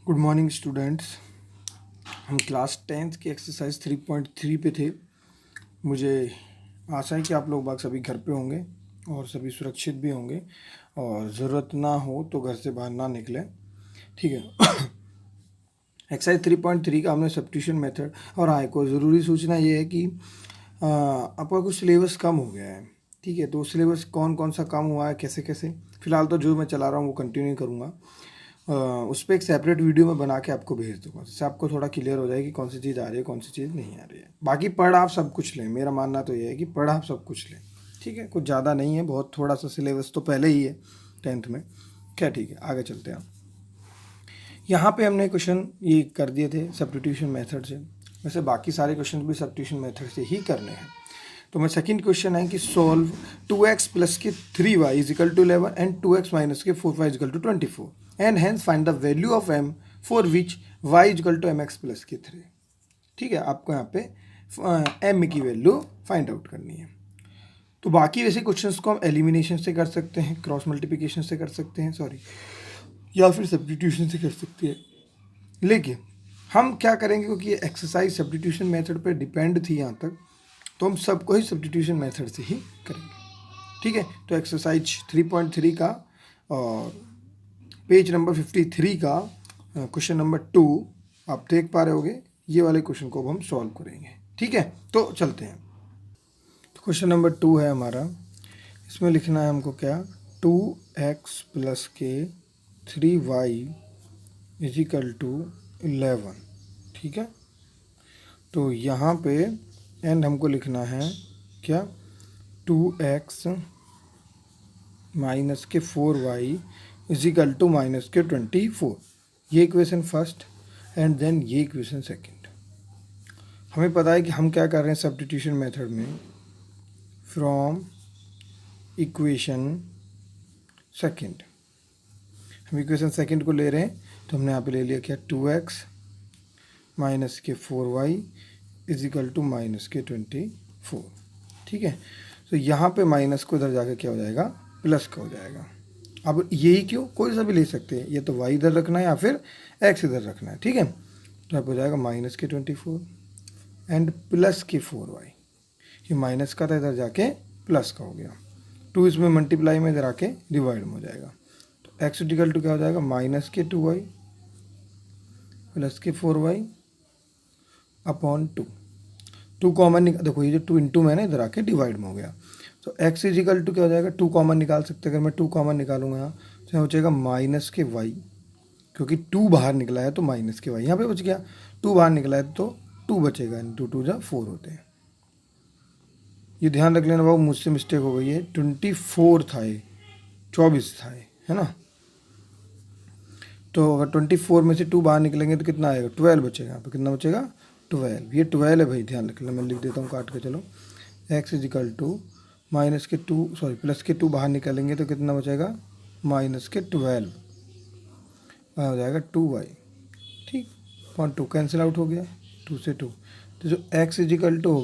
Good morning students. हम class 10th की exercise 3.3 पे थे। मुझे आशा है कि आप लोग बाग सभी घर पे होंगे और सभी सुरक्षित भी होंगे और ज़रूरत ना हो तो घर से बाहर ना निकलें, ठीक है। एक्सरसाइज 3.3 का हमने सब्स्टिट्यूशन मेथड और हाँ, एक और ज़रूरी सूचना ये है कि आपका कुछ सिलेबस कम हो गया है, ठीक है। तो सिलेबस कौन कौन सा कम हुआ है, कैसे कैसे, फ़िलहाल तो जो मैं चला रहा हूँ वो कंटिन्यू करूँगा। उस पर एक सेपरेट वीडियो में बना के आपको भेज दूँगा, जिससे आपको थोड़ा क्लियर हो जाए कि कौन सी चीज़ आ रही है, कौन सी चीज़ नहीं आ रही है। बाकी पढ़ आप सब कुछ लें, मेरा मानना तो ये है कि पढ़ आप सब कुछ लें, ठीक है। कुछ ज़्यादा नहीं है, बहुत थोड़ा सा सिलेबस तो पहले ही है 10th में, क्या, ठीक है। आगे चलते हैं। यहाँ पे हमने क्वेश्चन ये कर दिए थे सब्स्टिट्यूशन मेथड से। वैसे बाकी सारे क्वेश्चन भी सब्स्टिट्यूशन मेथड से ही करने हैं। तो मैं सेकंड क्वेश्चन है कि सॉल्व 2x प्लस के 3y is equal to 11 and 2x minus के 4y is equal to 24 and hence find the value of m for which y is equal to mx plus के 3। ठीक है, आपको यहाँ पे m की वैल्यू फाइंड आउट करनी है। तो बाकी वैसे क्वेश्चंस को हम एलिमिनेशन से कर सकते हैं, क्रॉस मल्टीप्लिकेशन से कर सकते हैं, या फिर सब्स्टिट्यूशन से कर सकते हैं। लेकिन हम क्या करेंगे, क्योंकि ये एक्सरसाइज सब्स्टिट्यूशन मेथड पर डिपेंड थी यहाँ तक, तो हम सबको ही सब्स्टिट्यूशन मेथड से ही करेंगे, ठीक है। तो एक्सरसाइज 3.3 का और पेज नंबर 53 का क्वेश्चन नंबर 2 आप देख पा रहे होगे। ये वाले क्वेश्चन को हम सॉल्व करेंगे, ठीक है। तो चलते हैं। तो क्वेश्चन नंबर 2 है हमारा, इसमें लिखना है हमको क्या, 2x प्लस के 3y इज इक्वल टू 11, ठीक है। तो यहाँ पे एंड हमको लिखना है क्या, 2x माइनस के 4y is equal to minus के 24। ये इक्वेशन फर्स्ट एंड देन ये इक्वेशन सेकंड। हमें पता है कि हम क्या कर रहे हैं सब्स्टिट्यूशन मेथड में, फ्रॉम इक्वेशन सेकंड हम इक्वेशन सेकंड को ले रहे हैं। तो हमने यहाँ पे ले लिया क्या, 2x माइनस के 4y is equal to minus के 24, ठीक है। तो यहाँ पे माइनस को इधर जाके क्या हो जाएगा, प्लस का हो जाएगा। अब यही क्यों, कोई सा भी ले सकते हैं, ये तो y इधर रखना है या फिर x इधर रखना है, ठीक है। तो अब हो जाएगा माइनस के 24 एंड प्लस के 4y। ये माइनस का था, इधर जाके प्लस का हो गया। 2 इसमें मल्टीप्लाई में इधर आके डिवाइड में हो जाएगा। तो x इक्वल टू क्या हो जाएगा, माइनस के 2y प्लस के 4y अपॉन 2 कॉमन देखो, ये जो 2 इंटू में ना इधर आके डिवाइड में हो गया। तो x इज इक्वल टू क्या हो जाएगा, 2 कॉमन निकाल सकते हैं। अगर मैं 2 कॉमन निकालूंगा यहाँ तो हो जाएगा माइनस के y, क्योंकि 2 बाहर निकला है तो माइनस के y यहाँ पे बच गया। 2 बाहर निकला है तो 2 बचेगा, 2 2 जा 4 होते हैं। ये ध्यान रख लेना बाबू, मुझसे मिस्टेक हो गई है, 24 था ये, 24 था ये, है ना। तो अगर 24 में से 2 बाहर निकलेंगे तो कितना आएगा, 12 बचेगा। यहाँ पे कितना बचेगा, 12। ये 12 है भाई, ध्यान रख लेना। मैं लिख देता हूँ काट के, चलो। x is equal to minus के 2 प्लस के 2 बाहर निकालेंगे तो कितना बचेगा, माइनस के 12 हो जाएगा 2y, ठीक। 2 कैंसिल आउट हो गया, 2 से 2। तो जो x इज इक्वल टू हो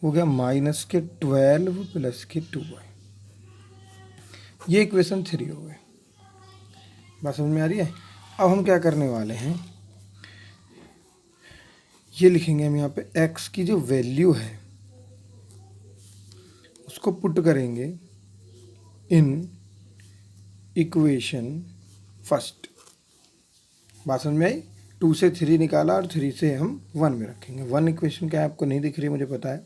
गया माइनस के 12 प्लस के 2y। ये इक्वेशन 3 हो गए। बात समझ में आ रही है। अब हम क्या करने वाले हैं, ये लिखेंगे हम यहाँ पे x की जो वैल्यू है उसको पुट करेंगे इन इक्वेशन फर्स्ट। बात समझ में आई। 2 से 3 निकाला और 3 से हम 1 में रखेंगे। 1 इक्वेशन क्या है आपको नहीं दिख रही, मुझे पता है,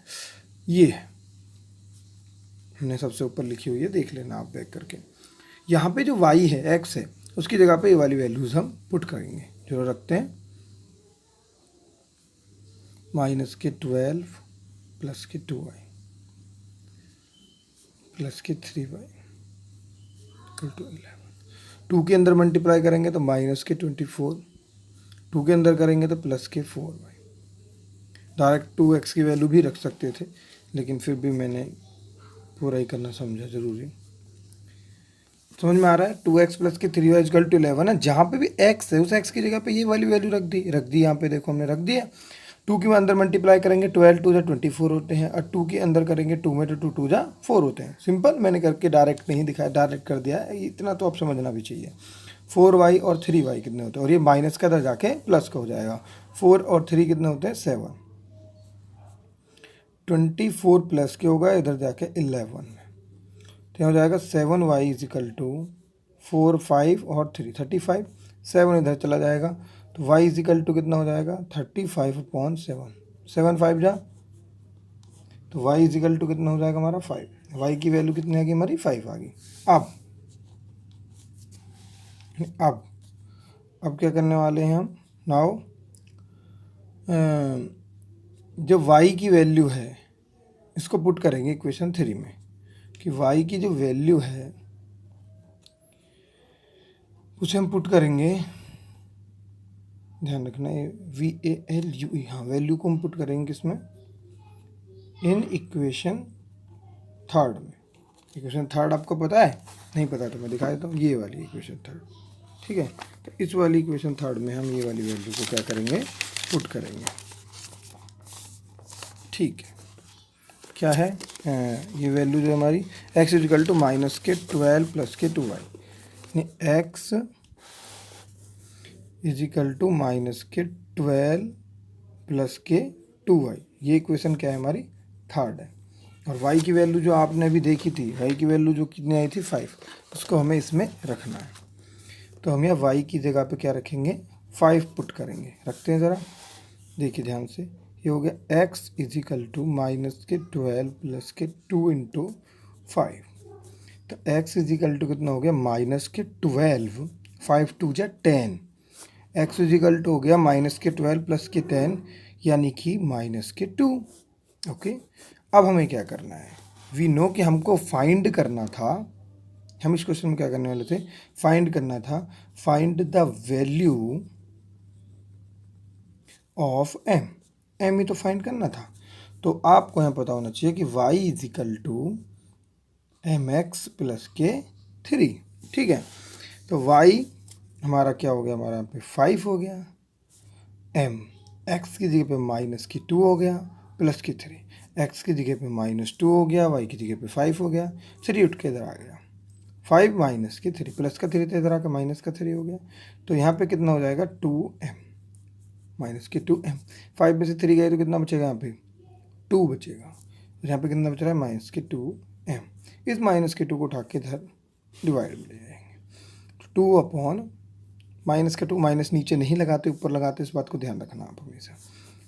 ये है, हमने सबसे ऊपर लिखी हुई है, देख लेना आप बैक करके। यहाँ पे जो y है, x है, उसकी जगह पे ये वाली वैल्यूज हम पुट करेंगे, जो रखते हैं माइनस के 12 प्लस के 2y प्लस के 3y इक्वल टू 11। 2 के अंदर मल्टीप्लाई करेंगे तो माइनस के 24, 2 के अंदर करेंगे तो प्लस के 4y। डायरेक्ट 2x की वैल्यू भी रख सकते थे, लेकिन फिर भी मैंने पूरा ही करना समझा ज़रूरी। समझ में आ रहा है। 2x प्लस के 3y इक्वल टू 11 है। जहाँ पे भी x है उस x की जगह पे ये वाली वैल्यू रख दी। यहाँ पे देखो हमने रख दिया। 2 के अंदर मल्टीप्लाई करेंगे 12 2 जा 24 होते हैं, और 2 के अंदर करेंगे 2 में तो 2 2 जा 4 होते हैं। सिंपल, मैंने करके डायरेक्ट नहीं दिखाया, डायरेक्ट कर दिया है, इतना तो आप समझना भी चाहिए। 4y और 3y कितने होते हैं, और ये माइनस का इधर जाके प्लस का हो जाएगा। 4 और 3 कितने होते हैं, 7। 24 प्लस के होगा इधर जाके 11, तो हो जाएगा 7y इजिकल टू 4, 5 और 3, 35। 7 इधर चला जाएगा तो y इजिकल टू कितना हो जाएगा, 35/7। 7 5 जा, तो y इजिकल टू कितना हो जाएगा हमारा 5। y की वैल्यू कितनी आ गई हमारी, 5 आ गई। अब क्या करने वाले हैं हम, नाउ जो y की वैल्यू है इसको पुट करेंगे इक्वेशन 3 में, कि y की जो वैल्यू है उसे हम पुट करेंगे, ध्यान रखना ये VALUE, हाँ वैल्यू को हम पुट करेंगे किसमें, इन इक्वेशन 3 में। इक्वेशन 3 आपको पता है, नहीं पता तो मैं दिखा देता हूँ, ये वाली इक्वेशन 3, ठीक है। तो इस वाली इक्वेशन 3 में हम ये वाली वैल्यू को क्या करेंगे, पुट करेंगे, ठीक है। क्या है, ये वैल्यू जो हमारी x इजिकल टू माइनस के 12 प्लस के 2y, x is equal to minus के 12 प्लस के 2y, ये इक्वेशन क्या है हमारी, 3 है। और y की वैल्यू जो आपने अभी देखी थी, y की वैल्यू जो कितनी आई थी 5, उसको हमें इसमें रखना है। तो हम यहाँ y की जगह पे क्या रखेंगे, 5 पुट करेंगे। रखते हैं ज़रा, देखिए ध्यान से, ये हो गया x इजिकल टू माइनस के 12 प्लस के 2 इंटू 5। तो x इजिकल टू कितना हो गया, माइनस के 12, 5 2 जा 10, x इजिकल टू हो गया माइनस के 12 प्लस के 10 यानी कि माइनस के 2। ओके, अब हमें क्या करना है, वी नो कि हमको फाइंड करना था, हम इस क्वेश्चन में क्या करने वाले थे, फाइंड करना था, find the value of m ही तो फाइंड करना था। तो आपको यहाँ पता होना चाहिए कि y is equal to mx plus के 3, ठीक है। तो y हमारा क्या हो गया, हमारा यहाँ पे 5 हो गया, m x की जगह पे माइनस की 2 हो गया, प्लस की 3, x की जगह पे माइनस 2 हो गया, y की जगह पे 5 हो गया, 3 उठ के इधर आ गया, 5 माइनस की 3 प्लस का 3 तो इधर आकर माइनस का 3 हो गया। तो यहाँ पे कितना हो जाएगा, 2m माइनस के 2m, 5 में से 3 गए तो कितना बचेगा, यहाँ पे 2 बचेगा। यहाँ पे कितना बच रहा है, माइनस के 2m। इस माइनस के 2 को उठा के इधर डिवाइड में ले जाएंगे, 2 अपॉन माइनस का 2, माइनस नीचे नहीं लगाते ऊपर लगाते, इस बात को ध्यान रखना आप हमेशा।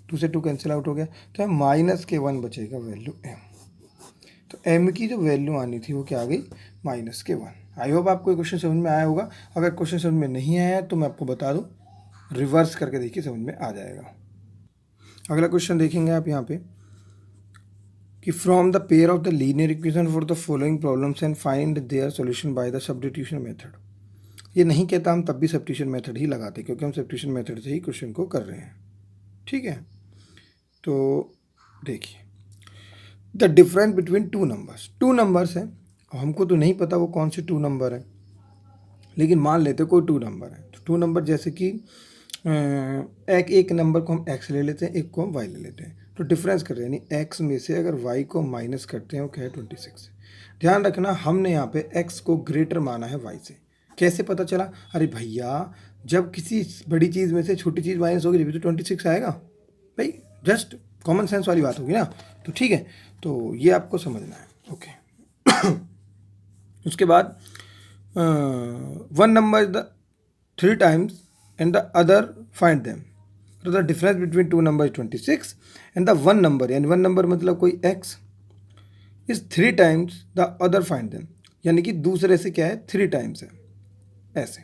2 से 2 कैंसिल आउट हो गया, तो माइनस के 1 बचेगा वैल्यू m। तो m की जो वैल्यू आनी थी वो क्या आ गई, माइनस के 1। आई होप आपको क्वेश्चन समझ में आया होगा। अगर क्वेश्चन समझ में नहीं आया तो मैं आपको बता दूँ, रिवर्स करके देखिए, समझ में आ जाएगा। अगला क्वेश्चन देखेंगे आप यहाँ पे कि from the pair of the linear equation for the following problems and find their solution by the substitution method. ये नहीं कहता हम तब भी सब्स्टिट्यूशन मेथड ही लगाते, क्योंकि हम सब्स्टिट्यूशन मेथड से ही क्वेश्चन को कर रहे हैं, ठीक है। तो देखिए, the difference between two numbers है, हमको तो नहीं पता वो कौन से 2 नंबर है, लेकिन मान लेते कोई 2 नंबर है। तो 2 नंबर जैसे कि एक नंबर को हम x ले लेते हैं, एक को हम y ले लेते हैं, तो डिफरेंस कर रहे हैं, यानी x में से अगर y को माइनस करते हैं वो क्या है, 26। ध्यान रखना, हमने यहाँ पे x को ग्रेटर माना है y से। कैसे पता चला, अरे भैया जब किसी बड़ी चीज़ में से छोटी चीज़ माइनस होगी जब तो 26 आएगा भाई, जस्ट कॉमन सेंस वाली बात होगी ना। तो ठीक है, तो ये आपको समझना है, ओके। उसके बाद 1 number the 3 times and the other find them, so the difference between 2 numbers is 26 and the 1 number, यानी 1 number मतलब कोई x is 3 times the other find them, यानी कि दूसरे से क्या है, 3 times है, ऐसे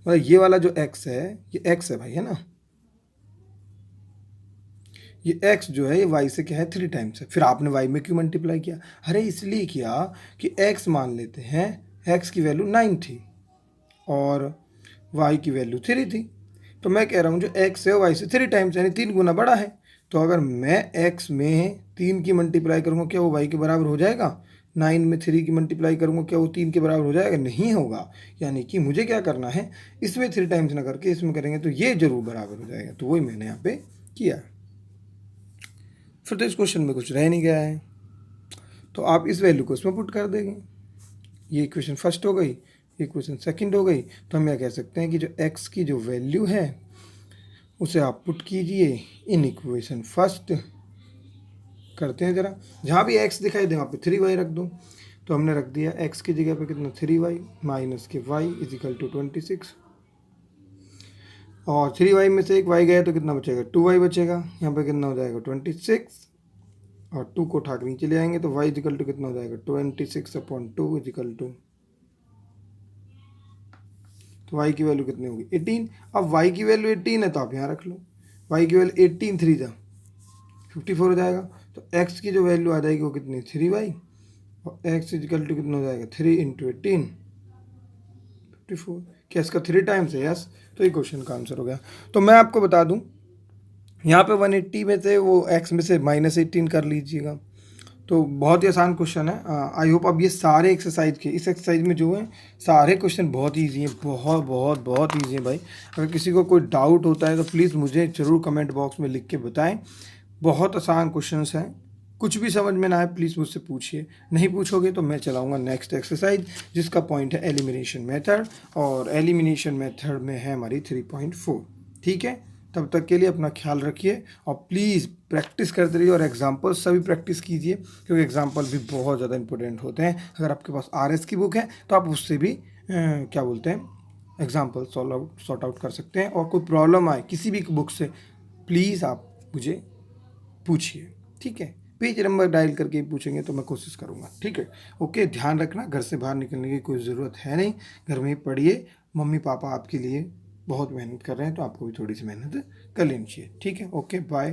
मतलब ये वाला जो x है ये x है भाई, है ना, ये x जो है ये y से क्या है, 3 times है। फिर आपने y में क्यों मल्टीप्लाई किया, अरे इसलिए किया कि x मान लेते हैं x की वैल्यू 9 थी और y की वैल्यू 3 थी, तो मैं कह रहा हूँ जो x है y से 3 टाइम्स यानी 3 गुना बड़ा है। तो अगर मैं x में 3 की मल्टीप्लाई करूँगा क्या वो y के बराबर हो जाएगा, 9 में 3 की मल्टीप्लाई करूँगा क्या वो 3 के बराबर हो जाएगा, नहीं होगा। यानी कि मुझे क्या करना है, इसमें 3 टाइम्स ना करके इसमें करेंगे तो ये जरूर बराबर हो जाएगा, तो वही मैंने यहाँ पे किया। फिर तो इस क्वेश्चन में कुछ रह नहीं गया है, तो आप इस वैल्यू को इसमें पुट कर देंगे। ये इक्वेशन फर्स्ट हो गई, इक्वेशन सेकंड हो गई। तो हम यह कह सकते हैं कि जो x की जो वैल्यू है उसे आप पुट कीजिए इन इक्वेशन फर्स्ट। करते हैं ज़रा, जहाँ भी x दिखाई दे वहाँ पे 3y रख दो। तो हमने रख दिया x की जगह पे कितना 3y माइनस के y इजिकल टू 26, और 3y में से एक y गया तो कितना बचेगा 2y बचेगा। यहाँ पे कितना हो जाएगा 26, और 2 को उठा के नीचे ले आएंगे तो y इजिकल टू कितना हो जाएगा 26/2 इजिकल टू, तो y की वैल्यू कितनी होगी 18। अब y की वैल्यू 18 है तो आप यहाँ रख लो, y की वैल्यू 18 3 जा 54 हो जाएगा। तो x की जो वैल्यू आ जाएगी वो कितनी 3y, और x इजिकल टू कितना हो जाएगा 3 × 18 54। क्या इसका 3 टाइम्स है? यस। तो ये क्वेश्चन का आंसर हो गया। तो मैं आपको बता दूं यहाँ पे 180 में से वो x में से -18 कर लीजिएगा। तो बहुत ही आसान क्वेश्चन है। आई होप अब ये सारे एक्सरसाइज के, इस एक्सरसाइज में जो है सारे क्वेश्चन बहुत ईजी हैं, बहुत बहुत बहुत ईजी हैं भाई। अगर किसी को कोई डाउट होता है तो प्लीज़ मुझे ज़रूर कमेंट बॉक्स में लिख के बताएं। बहुत आसान क्वेश्चंस हैं, कुछ भी समझ में ना आए प्लीज़ मुझसे पूछिए। नहीं पूछोगे तो मैं चलाऊंगा नेक्स्ट एक्सरसाइज, जिसका पॉइंट है एलिमिनेशन मेथड, और एलिमिनेशन मेथड में है हमारी 3.4। ठीक है, तब तक के लिए अपना ख्याल रखिए और प्लीज़ प्रैक्टिस करते रहिए, और एग्जाम्पल सभी प्रैक्टिस कीजिए क्योंकि एग्जाम्पल भी बहुत ज़्यादा इंपॉर्टेंट होते हैं। अगर आपके पास RS की बुक है तो आप उससे भी क्या बोलते हैं एग्जाम्पल सॉर्ट आउट कर सकते हैं। और कोई प्रॉब्लम आए किसी भी बुक से प्लीज़ आप मुझे पूछिए। ठीक है, पेज नंबर डायल करके ही पूछेंगे तो मैं कोशिश करूँगा। ठीक है, ओके। ध्यान रखना, घर से बाहर निकलने की कोई ज़रूरत है नहीं, घर में ही पढ़िए। मम्मी पापा आपके लिए बहुत मेहनत कर रहे हैं तो आपको भी थोड़ी सी मेहनत कर लेनी चाहिए। ठीक है, ओके, बाय।